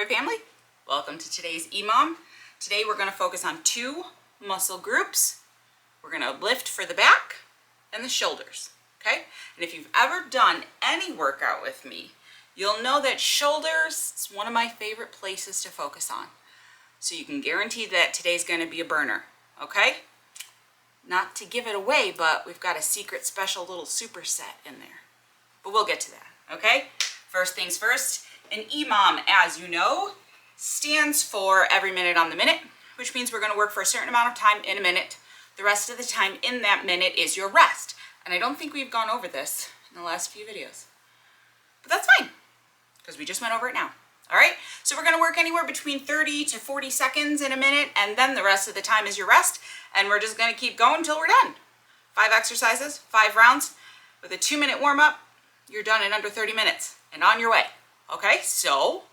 Furry family, welcome to today's EMOM. Today we're going to focus on two muscle groups. We're going to lift for the back and the shoulders, okay? And if you've ever done any workout with me, you'll know that shoulders is one of my favorite places to focus on. So you can guarantee that today's going to be a burner, okay? Not to give it away, but we've got a secret special little superset in there. But we'll get to that, okay? First things first, an EMOM, as you know, stands for every minute on the minute, which means we're going to work for a certain amount of time in a minute. The rest of the time in that minute is your rest. And I don't think we've gone over this in the last few videos. But that's fine, because we just went over it now. All right, so we're going to work anywhere between 30 to 40 seconds in a minute, and then the rest of the time is your rest, and we're just going to keep going until we're done. 5 exercises, 5 rounds. With a 2-minute warm-up, you're done in under 30 minutes and on your way. Okay, so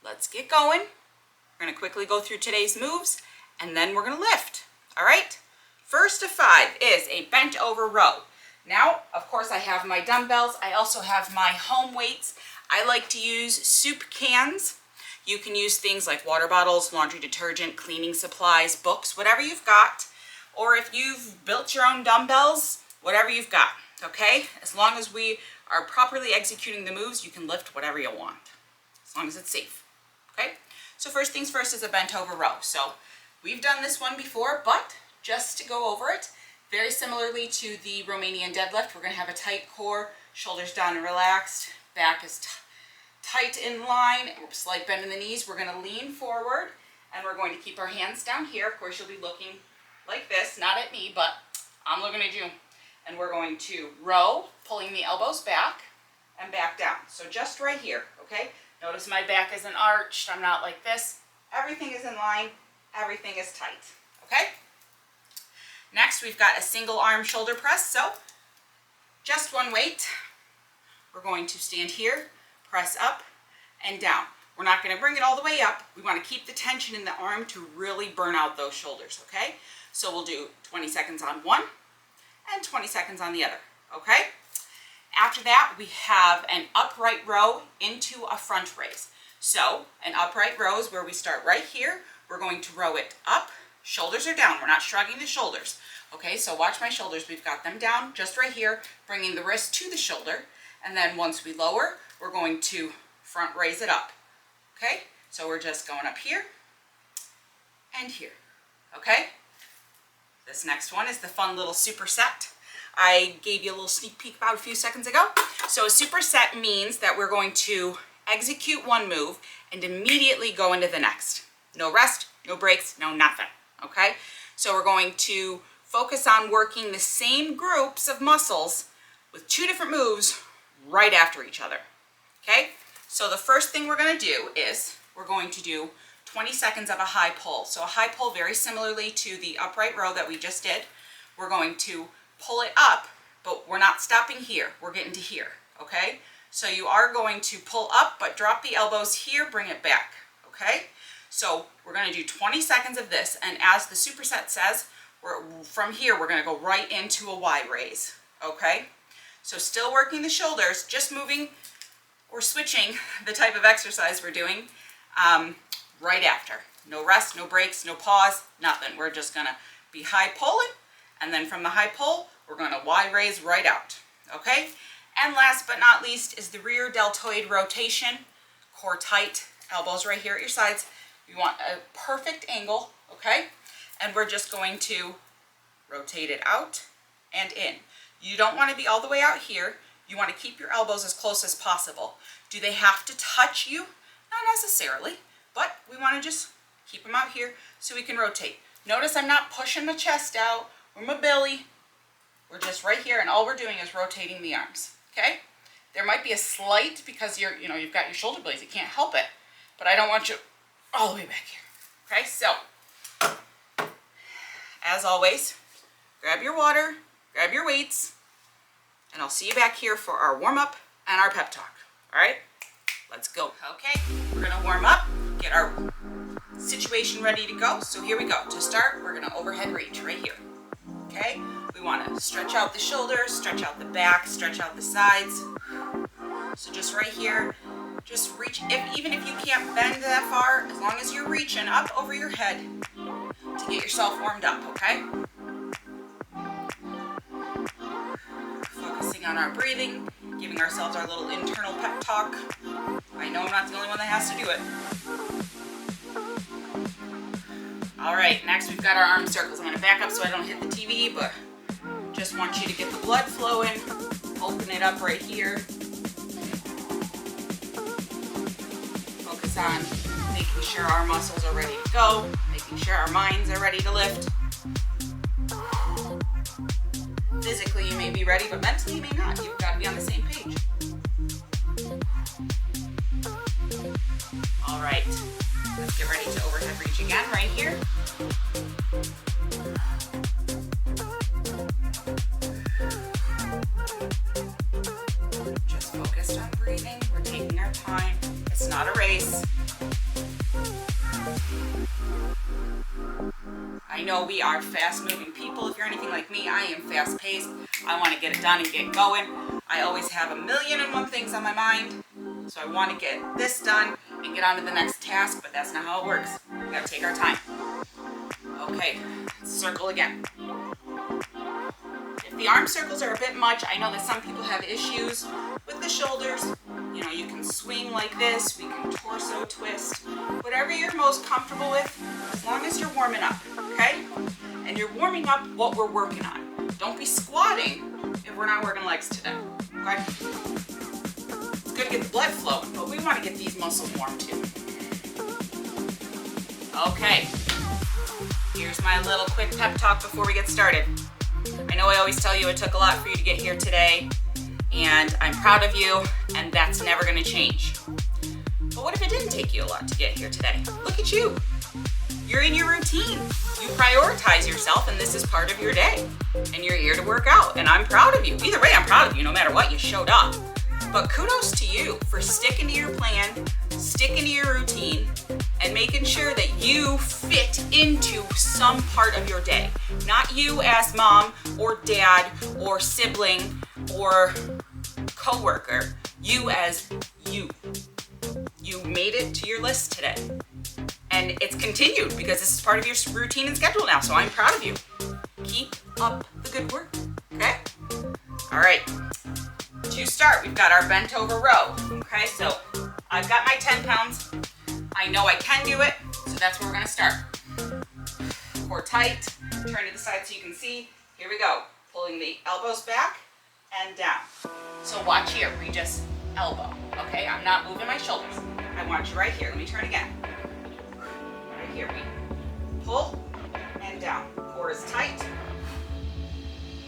let's get going. We're going to quickly go through today's moves, and then we're going to lift. All right, first of 5 is a bent over row. Now, of course, I have my dumbbells. I also have my home weights. I like to use soup cans. You can use things like water bottles, laundry detergent, cleaning supplies, books, whatever you've got. Or if you've built your own dumbbells, whatever you've got, okay? As long as we are properly executing the moves, you can lift whatever you want, as long as it's safe, okay? So first things first is a bent over row. So we've done this one before, but just to go over it, very similarly to the Romanian deadlift, we're gonna have a tight core, shoulders down and relaxed, back is tight in line, slight bend in the knees. We're gonna lean forward, and we're going to keep our hands down here. Of course, you'll be looking like this, not at me, but I'm looking at you. And we're going to row, pulling the elbows back and back down. So just right here, okay? Notice my back isn't arched. I'm not like this. Everything is in line. Everything is tight, okay? Next, we've got a single arm shoulder press. So just one weight. We're going to stand here, press up and down. We're not going to bring it all the way up. We want to keep the tension in the arm to really burn out those shoulders, okay? So we'll do 20 seconds on one and 20 seconds on the other, okay? After that, we have an upright row into a front raise. So an upright row is where we start right here. We're going to row it up, shoulders are down. We're not shrugging the shoulders, okay? So watch my shoulders. We've got them down just right here, bringing the wrist to the shoulder. And then once we lower, we're going to front raise it up, okay? So we're just going up here and here, okay? This next one is the fun little superset. I gave you a little sneak peek about a few seconds ago. So a superset means that we're going to execute one move and immediately go into the next. No rest, no breaks, no nothing, okay? So we're going to focus on working the same groups of muscles with 2 different moves right after each other, okay? So the first thing we're going to do is we're going to do 20 seconds of a high pull. So a high pull, very similarly to the upright row that we just did. We're going to pull it up, but we're not stopping here. We're getting to here, okay? So you are going to pull up, but drop the elbows here, bring it back, okay? So we're going to do 20 seconds of this, and as the superset says, from here we're going to go right into a Y raise, okay? So still working the shoulders, just moving or switching the type of exercise we're doing right after. No rest, no breaks, no pause, nothing. We're just gonna be high pulling, and then from the high pull, we're gonna Y raise right out, okay? And last but not least is the rear deltoid rotation. Core tight, elbows right here at your sides. You want a perfect angle, okay? And we're just going to rotate it out and in. You don't want to be all the way out here. You want to keep your elbows as close as possible. Do they have to touch you? Not necessarily, but we want to just keep them out here so we can rotate. Notice I'm not pushing my chest out or my belly. We're just right here, and all we're doing is rotating the arms, okay? There might be a slight, because you've got your shoulder blades, you can't help it, but I don't want you all the way back here, okay? So, as always, grab your water, grab your weights, and I'll see you back here for our warm-up and our pep talk, all right? Let's go. Okay, we're gonna warm up, get our situation ready to go. So here we go. To start, we're gonna overhead reach right here, okay? We wanna stretch out the shoulders, stretch out the back, stretch out the sides. So just right here, Just reach, even if you can't bend that far, as long as you're reaching up over your head to get yourself warmed up, okay? Focusing on our breathing, giving ourselves our little internal pep talk. I know I'm not the only one that has to do it. All right, next we've got our arm circles. I'm gonna back up so I don't hit the TV, but just want you to get the blood flowing. Open it up right here. Focus on making sure our muscles are ready to go, making sure our minds are ready to lift. Physically, you may be ready, but mentally, you may not. You've got to be on the same page. All right, let's get ready to overhead reach again right here. Just focused on breathing. We're taking our time. It's not a race. I know we are fast-moving people. If you're anything like me, I am fast-paced. I want to get it done and get going. I always have 1,000,001 things on my mind. So I want to get this done and get on to the next task, but that's not how it works. We got to take our time. Okay, circle again. If the arm circles are a bit much, I know that some people have issues with the shoulders. You know, you can swing like this, we can torso twist, whatever you're most comfortable with, as long as you're warming up, okay? And you're warming up what we're working on. Don't be squatting if we're not working legs today, okay? It's good to get the blood flowing, but we want to get these muscles warm too. Okay, here's my little quick pep talk before we get started. I know I always tell you it took a lot for you to get here today, and I'm proud of you, and that's never going to change. But what if it didn't take you a lot to get here today? Look at you. You're in your routine. You prioritize yourself, and this is part of your day. And you're here to work out, and I'm proud of you. Either way, I'm proud of you, no matter what, you showed up. But kudos to you for sticking to your plan, sticking to your routine, and making sure that you fit into some part of your day. Not you as mom or dad or sibling or coworker. You as you. You made it to your list today. And it's continued because this is part of your routine and schedule now, so I'm proud of you. Keep up the good work, okay? All right, to start, we've got our bent over row, okay? So I've got my 10 pounds. I know I can do it, so that's where we're gonna start. Core tight, turn to the side so you can see. Here we go, pulling the elbows back and down. So watch here, we just elbow, okay? I'm not moving my shoulders. I want you right here, let me turn again. Right here, we pull and down. Core is tight,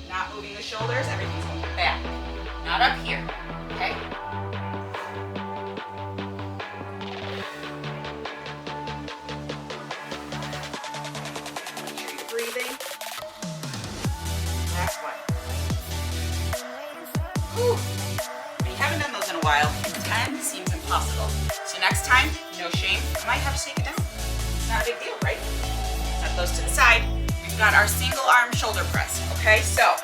not moving the shoulders, everything's going back, not up here, okay? Make sure you're breathing. Last one. Whew. When you haven't done those in a while, 10 seems impossible. So next time, no shame, you might have to take it down. It's not a big deal, right? Set those to the side. We've got our single arm shoulder press, okay? So,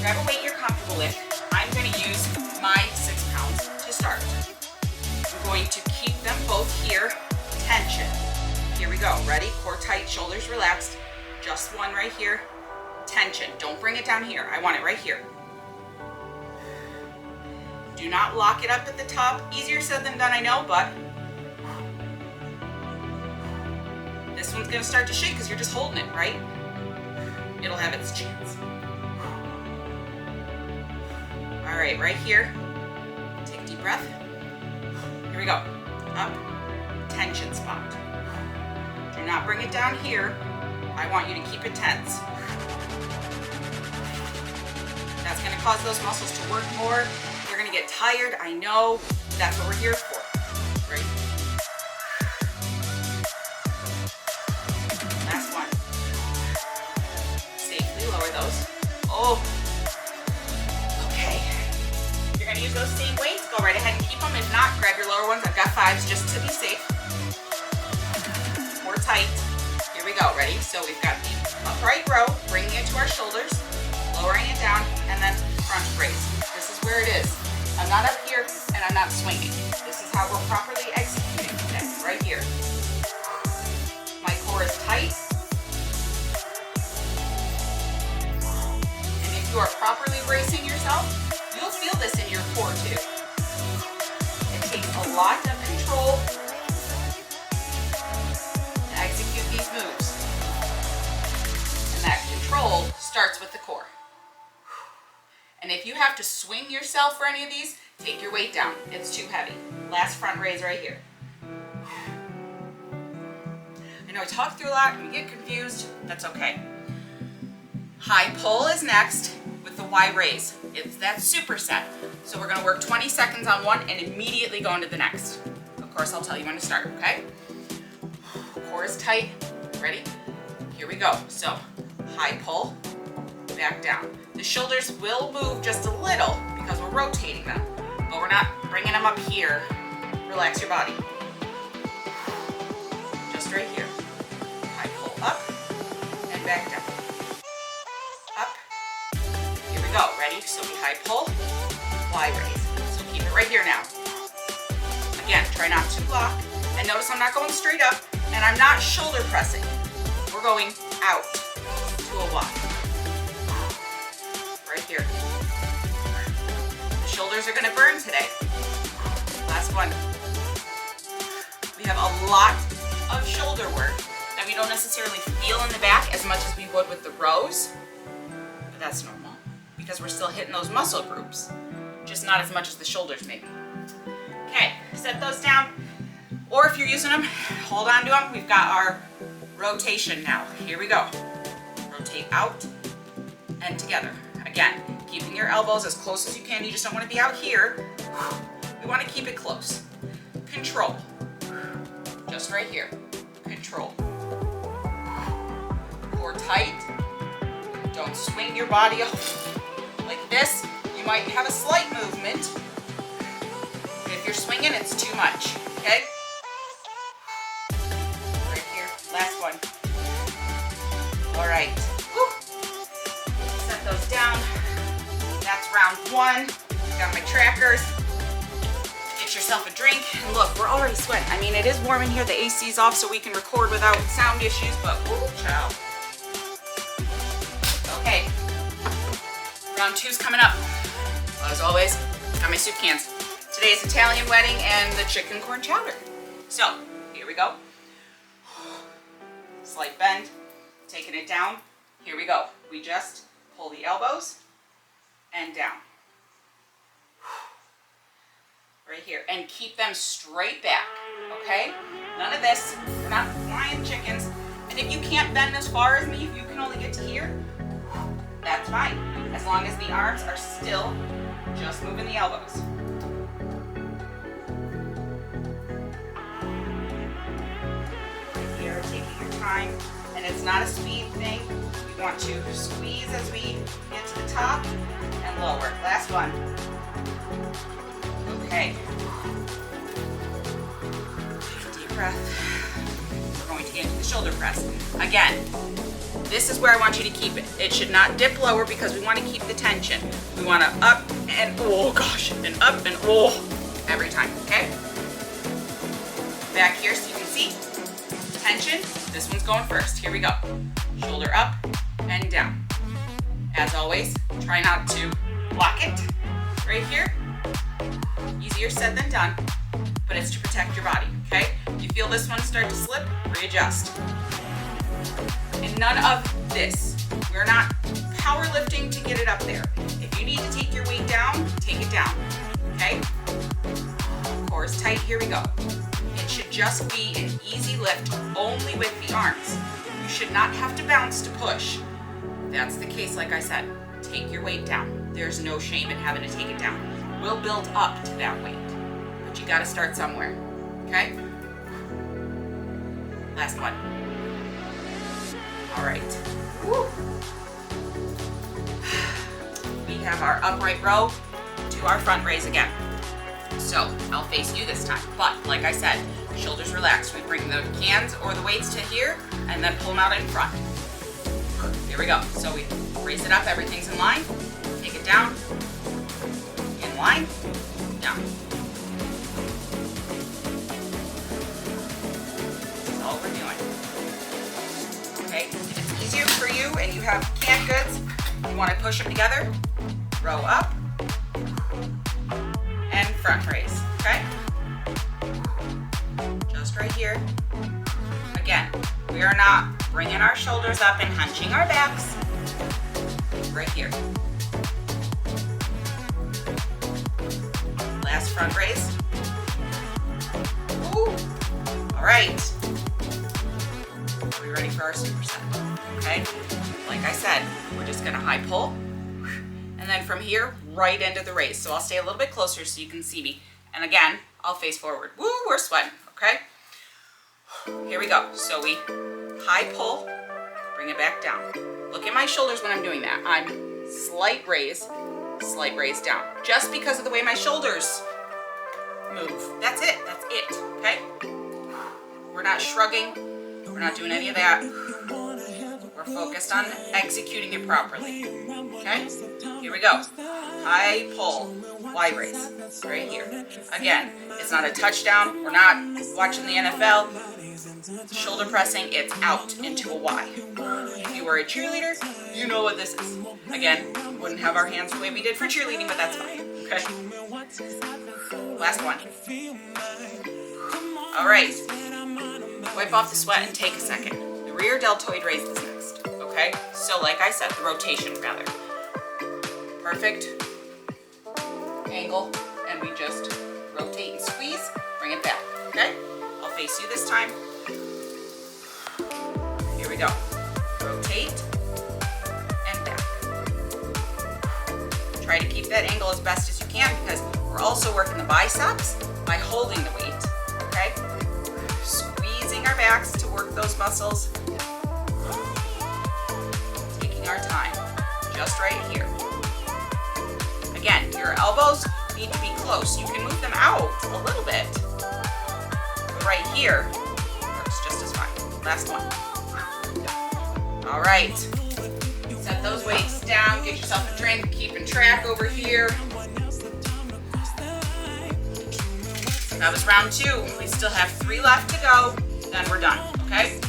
grab a weight you're comfortable with. I'm going to use my 6 pounds to start. I'm going to keep them both here, tension. Here we go, ready? Core tight, shoulders relaxed. Just one right here, tension. Don't bring it down here, I want it right here. Do not lock it up at the top. Easier said than done, I know, but this one's gonna start to shake because you're just holding it, right? It'll have its chance. All right, right here. Take a deep breath. Here we go. Up, tension spot. Do not bring it down here. I want you to keep it tense. That's gonna cause those muscles to work more. You're gonna get tired, I know. That's what we're here for, right? Last one. Safely lower those. Oh. Okay. You're gonna use those same weights. Go right ahead and keep them. If not, grab your lower ones. I've got 5s just to be safe. More tight. Here we go. Ready? So we've got the upright row, bringing it to our shoulders, lowering it down, and then front brace. This is where it is. I'm not up here and I'm not swinging. This is how we're properly executing today, right here. My core is tight. And if you are properly bracing yourself, you'll feel this in your core too. It takes a lot of control to execute these moves. And that control starts with the core. And if you have to swing yourself for any of these, take your weight down. It's too heavy. Last front raise right here. I know I talk through a lot and we get confused. That's okay. High pull is next with the Y raise. It's that superset. So we're gonna work 20 seconds on one and immediately go into the next. Of course, I'll tell you when to start, okay? Core is tight. Ready? Here we go. So high pull, back down. The shoulders will move just a little because we're rotating them, but we're not bringing them up here. Relax your body. Just right here. High pull up and back down. Up. Here we go. Ready? So we high pull, Y raise. So keep it right here now. Again, try not to lock. And notice I'm not going straight up and I'm not shoulder pressing. We're going out to a walk. Right here. The shoulders are going to burn today. Last one. We have a lot of shoulder work that we don't necessarily feel in the back as much as we would with the rows, but that's normal because we're still hitting those muscle groups, just not as much as the shoulders maybe. Okay, set those down, or if you're using them, hold on to them. We've got our rotation now. Here we go. Rotate out and together. Again, keeping your elbows as close as you can. You just don't want to be out here. We want to keep it close. Control. Just right here. Control. Core tight. Don't swing your body up like this. You might have a slight movement. If you're swinging, it's too much. Okay? Right here. Last one. All right. Woo. Set those down. That's round one. Got my trackers. Get yourself a drink. And look, we're already sweating. I mean, it is warm in here. The AC's off so we can record without sound issues, but woo, child. Okay. Round two's coming up. As always, got my soup cans. Today's Italian wedding and the chicken corn chowder. So, here we go. Slight bend. Taking it down. Here we go. We just pull the elbows and down. Right here. And keep them straight back. Okay? None of this. We're not flying chickens. And if you can't bend as far as me, if you can only get to here, that's fine. As long as the arms are still just moving the elbows. Right here, taking your time. And it's not a speed thing. We want to squeeze as we get to the top and lower. Last one. Okay. Deep breath. We're going to get into the shoulder press. Again, this is where I want you to keep it. It should not dip lower because we want to keep the tension. We want to up and oh gosh, and up and oh every time, okay? Back here so you can see. Tension. This one's going first. Here we go. Shoulder up and down. As always, try not to lock it right here. Easier said than done, but it's to protect your body, okay? You feel this one start to slip, readjust. And none of this. We're not powerlifting to get it up there. If you need to take your weight down, take it down, okay? Core is tight, here we go. It should just be an easy lift only with the arms. You should not have to bounce to push. If that's the case, like I said, take your weight down. There's no shame in having to take it down. We'll build up to that weight, but you gotta start somewhere, okay? Last one. All right. Woo. We have our upright row to our front raise again. So I'll face you this time, but like I said, shoulders relaxed. We bring the cans or the weights to here and then pull them out in front. Here we go. So we raise it up, everything's in line. Take it down, in line, down. That's all we're doing. Okay, if it's easier for you and you have canned goods, you want to push them together, row up, and front raise, okay? Just right here. Again, we are not bringing our shoulders up and hunching our backs. Right here. Last front raise. Woo. All right. Are we ready for our superset? Okay. Like I said, we're just gonna high pull, and then from here right into the raise. So I'll stay a little bit closer so you can see me. And again, I'll face forward. Woo, we're sweating. Okay. Here we go. So we high pull, bring it back down. Look at my shoulders when I'm doing that. I'm slight raise down. Just because of the way my shoulders move. That's it, okay? We're not shrugging, we're not doing any of that. We're focused on executing it properly, okay? Here we go. High pull, wide raise, right here. Again, it's not a touchdown. We're not watching the NFL. Shoulder pressing, it's out into a Y. If you were a cheerleader, you know what this is. Again, we wouldn't have our hands the way we did for cheerleading, but that's fine, okay? Last one. All right. Wipe off the sweat and take a second. The rear deltoid raise is next, okay? So like I said, the rotation rather. Perfect angle, and we just rotate and squeeze, bring it back, okay? I'll face you this time. Here we go. Rotate and back. Try to keep that angle as best as you can because we're also working the biceps by holding the weight, okay? Squeezing our backs to work those muscles. Taking our time, just right here. Again, your elbows need to be close. You can move them out a little bit. But right here works just as fine. Last one. All right. Set those weights down. Get yourself a drink. Keeping track over here. That was round 2. We still have 3 left to go. Then we're done, okay?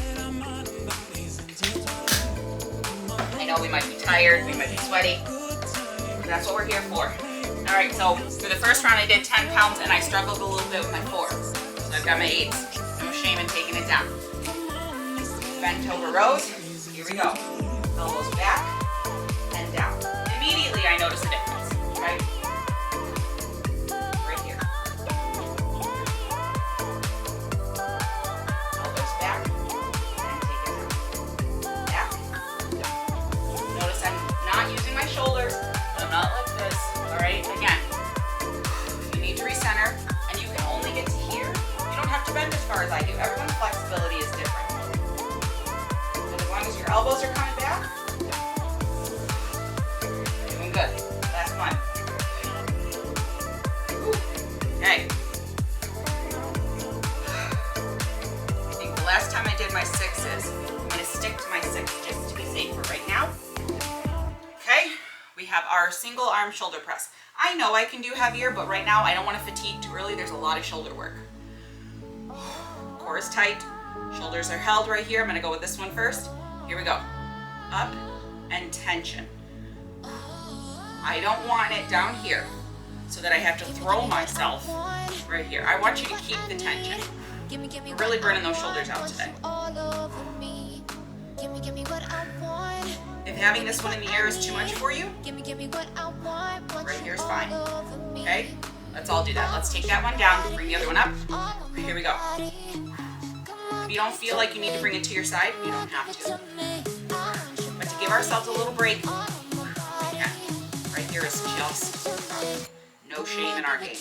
I know we might be tired. We might be sweaty. That's what we're here for. All right, so for the first round I did 10 pounds and I struggled a little bit with my 4s. So I've got my 8s. No shame in taking it down. Bent over rows. Here we go. Elbows back and down. Immediately I notice a difference, right? Right here. Elbows back and take it down. Back. Notice I'm not using my shoulders. I'm not like this, all right? Again, you need to recenter, and you can only get to here. You don't have to bend as far as I do. Everyone's flexibility is different. So as long as your elbows are coming back, doing good. Last one. Okay. I think the last time I did my 6s, I'm going to stick to my 6 just to be safer right now. Okay. We have our single arm shoulder press. I know I can do heavier, but right now I don't want to fatigue too early. There's a lot of shoulder work. Core is tight. Shoulders are held right here. I'm going to go with this one first. Here we go. Up and tension. I don't want it down here so that I have to throw myself right here. I want you to keep the tension. We're really burning those shoulders out today. If having this one in the air is too much for you, right here is fine. Okay? Let's all do that. Let's take that one down, bring the other one up. Here we go. If you don't feel like you need to bring it to your side, you don't have to. But to give ourselves a little break, yeah, right here is just no shame in our game.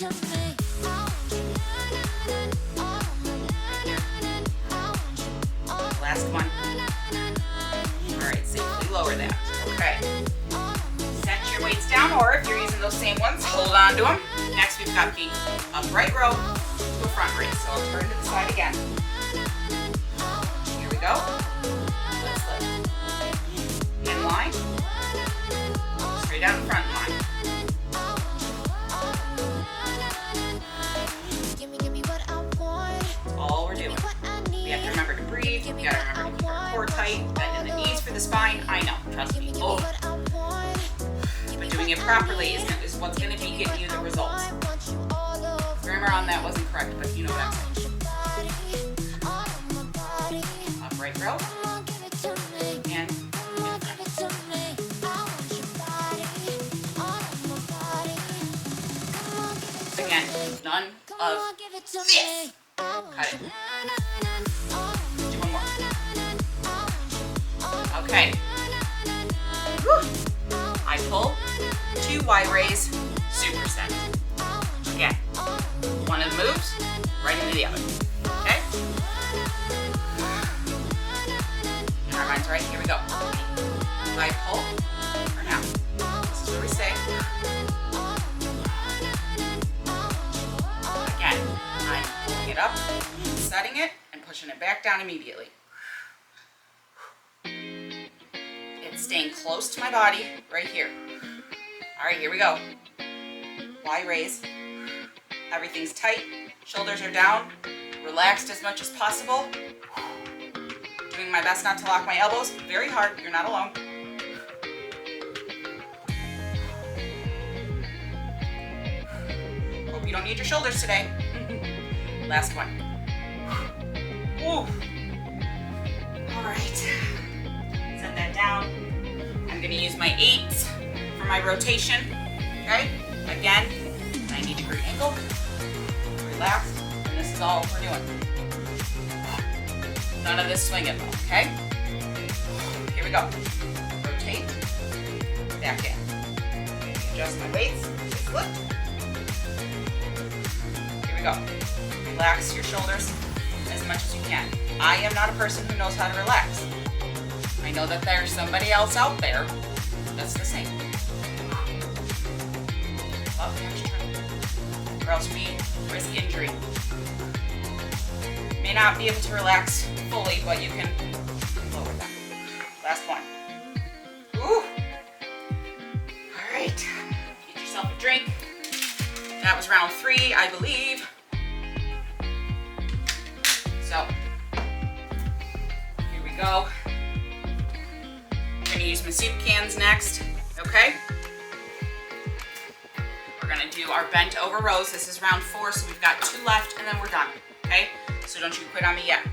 Last one. All right, safely lower that. Okay. Set your weights down, or if you're using those same ones, hold on to them. Next, we've got the upright row to a front raise. So I'll turn to the side again. Here we go. Let's lift. In line. Straight out in front line. breathe. You gotta remember to keep your core tight, bend in the knees for the spine. I know, trust me. Oh. But doing it properly is what's gonna be getting you the results. Grammar on that wasn't correct, but you know what I'm saying. Upright row. And again, none of this. Cut it. Do one more. Okay. Whew. I pull, 2 Y raise, superset. Again, one of the moves, right into the other. Okay? And our mind's right. Here we go. I pull, for now. This is where we stay. Again, I'm pulling it up, setting it, and pushing it back down immediately. It's staying close to my body right here. All right, here we go. Y raise. Everything's tight. Shoulders are down. Relaxed as much as possible. Doing my best not to lock my elbows. Very hard. You're not alone. Hope you don't need your shoulders today. Last one. Woo. All right. Set that down. I'm going to use my 8s for my rotation. Okay? Again, 90-degree angle. Relax. And this is all we're doing. None of this swinging, okay? Here we go. Rotate. Back in. Adjust my weights. Flip. Here we go. Relax your shoulders as much as you can. I am not a person who knows how to relax. I know that there's somebody else out there that's the same. Up, or else we risk injury. May not be able to relax fully, but you can lower that. Last one. Ooh. All right. Get yourself a drink. That was round 3, I believe. So, here we go. I'm gonna use my soup cans next, okay? We're gonna do our bent over rows. This is round 4, so we've got 2 left and then we're done, okay? So don't you quit on me yet.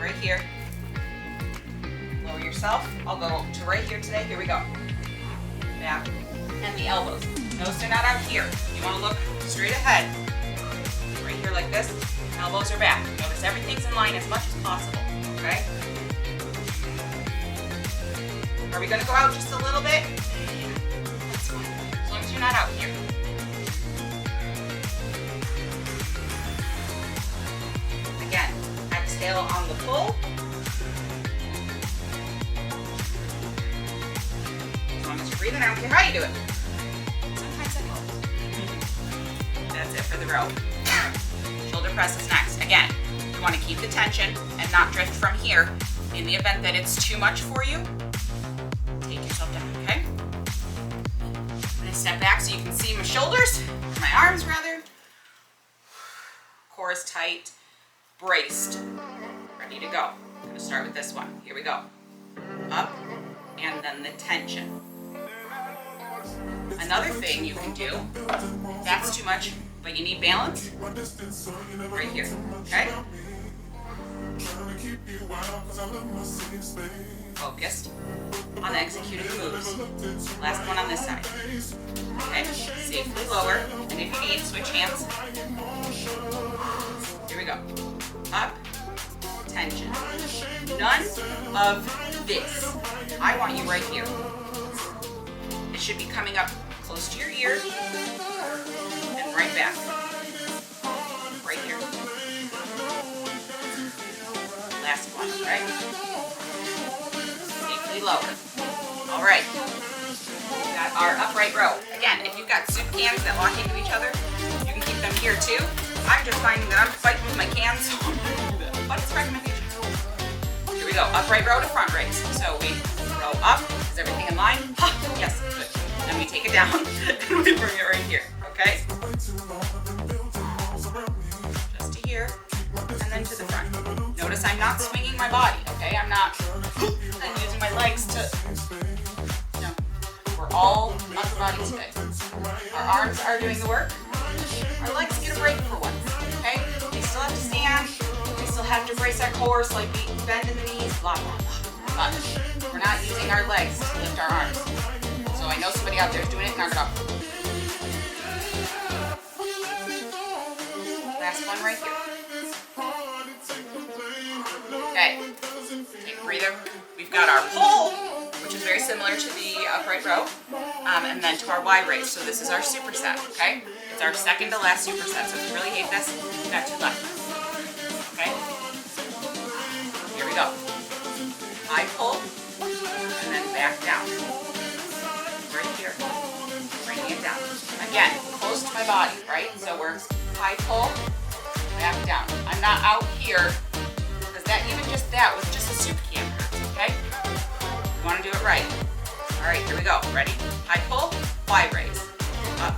Right here. Lower yourself. I'll go to right here today. Here we go. Back and the elbows. Notice they're not out here. You wanna look straight ahead. Right here like this. Elbows are back. Notice everything's in line as much as possible, okay? Are we gonna go out just a little bit? That's fine. As long as you're not out here. Again, exhale on the pull. As long as you're breathing, I don't care how you do it. Sometimes it helps. That's it for the row. Shoulder press is next. Again, you want to keep the tension and not drift from here. In the event that it's too much for you, take yourself down, okay? I'm gonna step back so you can see my shoulders, my arms rather. Core is tight, braced, ready to go. I'm gonna start with this one. Here we go. Up, and then the tension. Another thing you can do, if that's too much, but you need balance, right here, okay? Focused on executing moves. Last one on this side. Okay, safely lower, and if you need, switch hands. Here we go. Up, tension. None of this. I want you right here. It should be coming up close to your ear and right back. Right here. Last one, right? Safely lower. All right. We got our upright row. Again, if you've got soup cans that lock into each other, you can keep them here too. I'm just finding that I'm fighting with my cans, so I'm going to do that. But it's recommendation. Here we go. Upright row to front raise. So we row up. Is everything in line? Yes, good. Then we take it down and we bring it right here. Okay? Just to here. And then and to the front. Notice I'm not swinging my body, okay? I'm not using my legs to, no. We're all upper body today. Our arms are doing the work. Our legs get a break for once, okay? We still have to stand. We still have to brace our core, slightly bend in the knees, blah, blah, blah. But we're not using our legs to lift our arms. So I know somebody out there is doing it, knock it off. Last one right here. Okay, take a breather. We've got our pull, which is very similar to the upright row, and then to our Y raise. So this is our superset, okay? It's our second to last superset. So if you really hate this, you got 2 left. Okay? Here we go. High pull, and then back down. Right here. Bringing it down. Again, close to my body, right? So we're high pull, back down. I'm not out here, because that, even just that with just a soup can hurts, okay? You want to do it right. All right, here we go. Ready? High pull, Y raise. Up.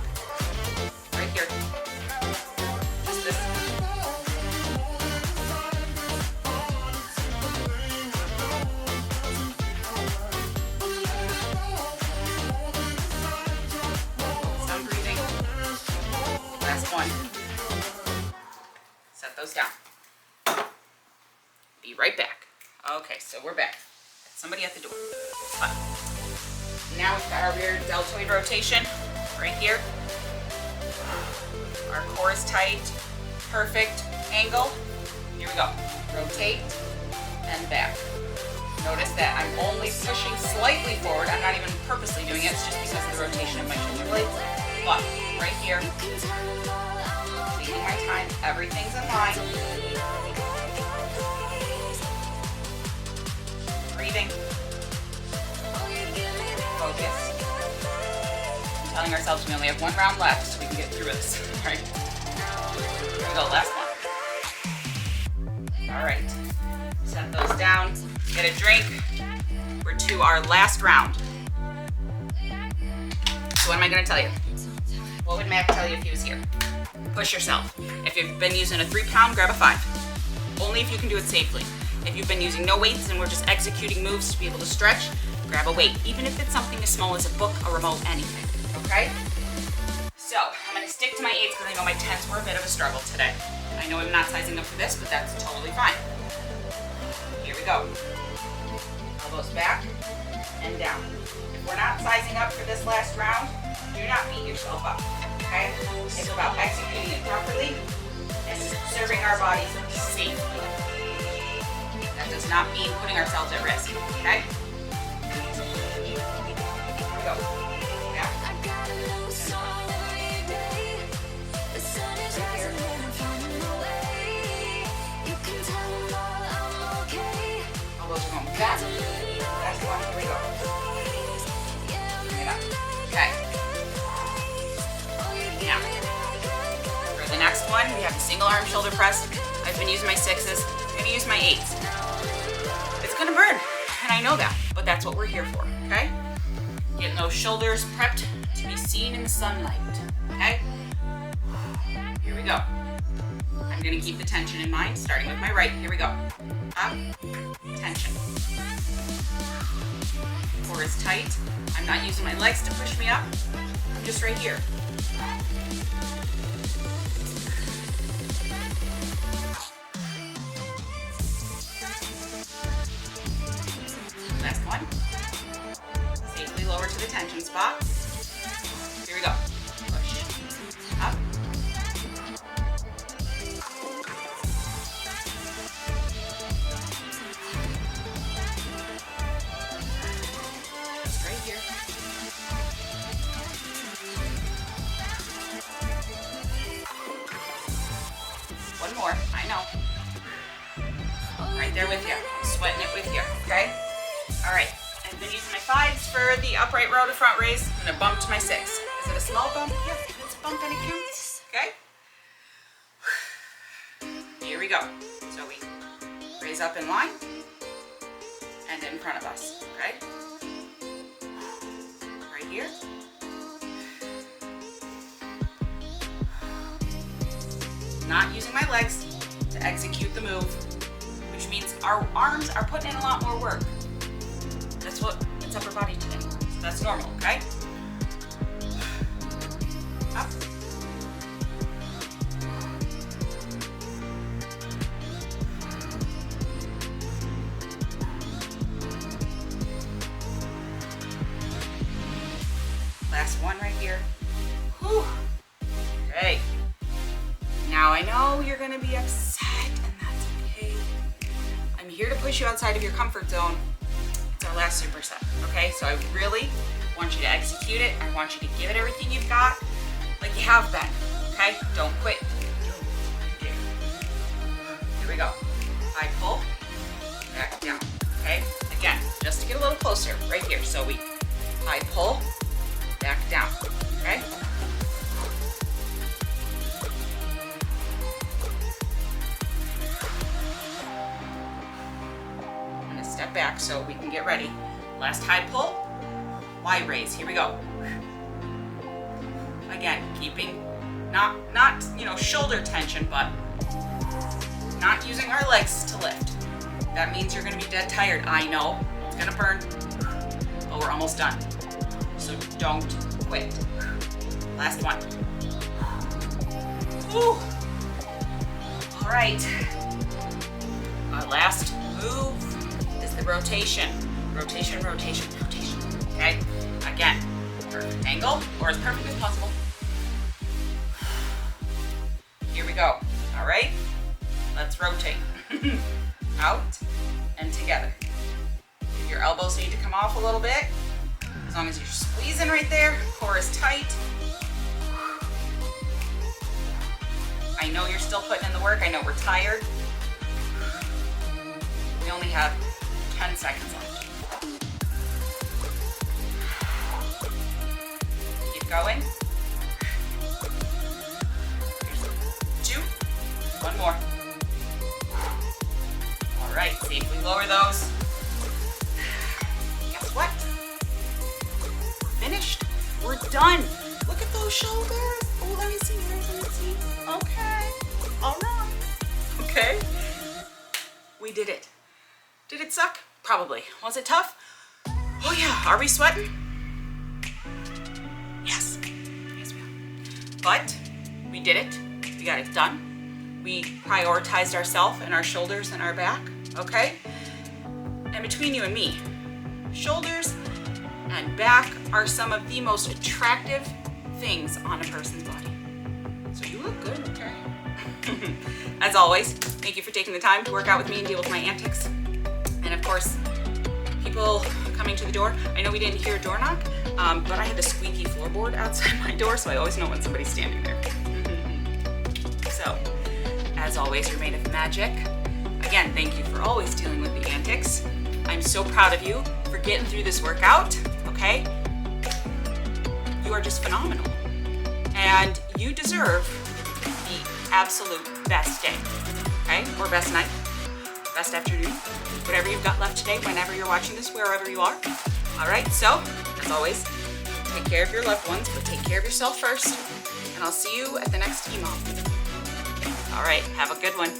Right here. Just this. Some breathing. Last one. Set those down. Be right back. Okay, so we're back. Somebody at the door. But now we've got our rear deltoid rotation right here. Our core is tight. Perfect angle. Here we go. Rotate and back. Notice that I'm only pushing slightly forward. I'm not even purposely doing it. It's just because of the rotation of my shoulder blades. But right here, taking my time. Everything's in line. Breathing. Focus. Telling ourselves we only have 1 round left so we can get through this. All right. Here we go, last one. All right. Set those down. Get a drink. We're to our last round. So what am I going to tell you? What would Matt tell you if he was here? Push yourself. If you've been using a 3-pound, grab a 5. Only if you can do it safely. If you've been using no weights and we're just executing moves to be able to stretch, grab a weight, even if it's something as small as a book, a remote, anything, okay? So, I'm gonna stick to my 8s because I know my 10s were a bit of a struggle today. I know I'm not sizing up for this, but that's totally fine. Here we go. Elbows back and down. If we're not sizing up for this last round, do not beat yourself up, okay? It's about executing it properly and serving our bodies safely. That does not mean putting ourselves at risk, okay? Here we go. Yeah. Elbows are going back. Last one, here we go. Bring it up. Okay. Now, for the next one, we have the single arm shoulder press. I've been using my 6s. I'm gonna use my 8s. It's gonna burn, and I know that, but that's what we're here for, okay? Getting those shoulders prepped to be seen in the sunlight, okay? Here we go. I'm gonna keep the tension in mind, starting with my right. Here we go. Up, tension. Core is tight. I'm not using my legs to push me up. I'm just right here. Last one. Safely lower to the tension spot. Here we go. Push. Up. Just right here. One more. I know. Right there with you. I'm sweating it with you. Okay? All right. I've been using my 5s for the upright row to front raise. I'm gonna bump to my 6. Is it a small bump? Yes, it's a bump and it counts. Okay? Here we go. So we raise up in line and in front of us. Okay? Right here. Not using my legs to to execute the move, which means our arms are putting in a lot more work. That's what it's upper body today. So that's normal, okay? Up. Last one right here. Whew. Okay. Now I know you're gonna be upset, and that's okay. I'm here to push you outside of your comfort zone. It's our last superset, okay? So I really want you to execute it. I want you to give it everything you've got, like you have been, okay? Don't quit. Here we go. High pull, back down, okay? Again, just to get a little closer, right here. So we high pull, back down, okay? I'm gonna step back so we can get ready. Last high pull, wide raise, here we go. Again, keeping not shoulder tension, but not using our legs to lift. That means you're gonna be dead tired. I know, it's gonna burn, but we're almost done. So don't quit. Last one. Woo. All right. Our last move is the rotation. Rotation, rotation, rotation. Okay? Again, perfect angle, or as perfect as possible. Here we go. All right? Let's rotate. Out and together. If your elbows need to come off a little bit, as long as you're squeezing right there, core is tight. I know you're still putting in the work. I know we're tired. We only have 10 seconds left. Keep going. Here's 2. One more. All right, safely lower those. Guess what? Finished. We're done. Look at those shoulders. Oh, let me see. Let me see. Okay. All right. Okay. We did it. Did it suck? Probably. Was it tough? Oh yeah. Are we sweating? Yes. Yes, we are. But we did it. We got it done. We prioritized ourselves and our shoulders and our back. Okay? And between you and me, shoulders and back are some of the most attractive things on a person's body. So you look good, okay? As always, thank you for taking the time to work out with me and deal with my antics. And of course, people coming to the door. I know we didn't hear a door knock, but I had the squeaky floorboard outside my door, so I always know when somebody's standing there. So, as always, you're made of magic. Again, thank you for always dealing with the antics. I'm so proud of you for getting through this workout, okay? You are just phenomenal. And you deserve the absolute best day, okay? Or best night, best afternoon, whatever you've got left today, whenever you're watching this, wherever you are. All right, so, as always, take care of your loved ones, but take care of yourself first. And I'll see you at the next EMOM. All right, have a good one.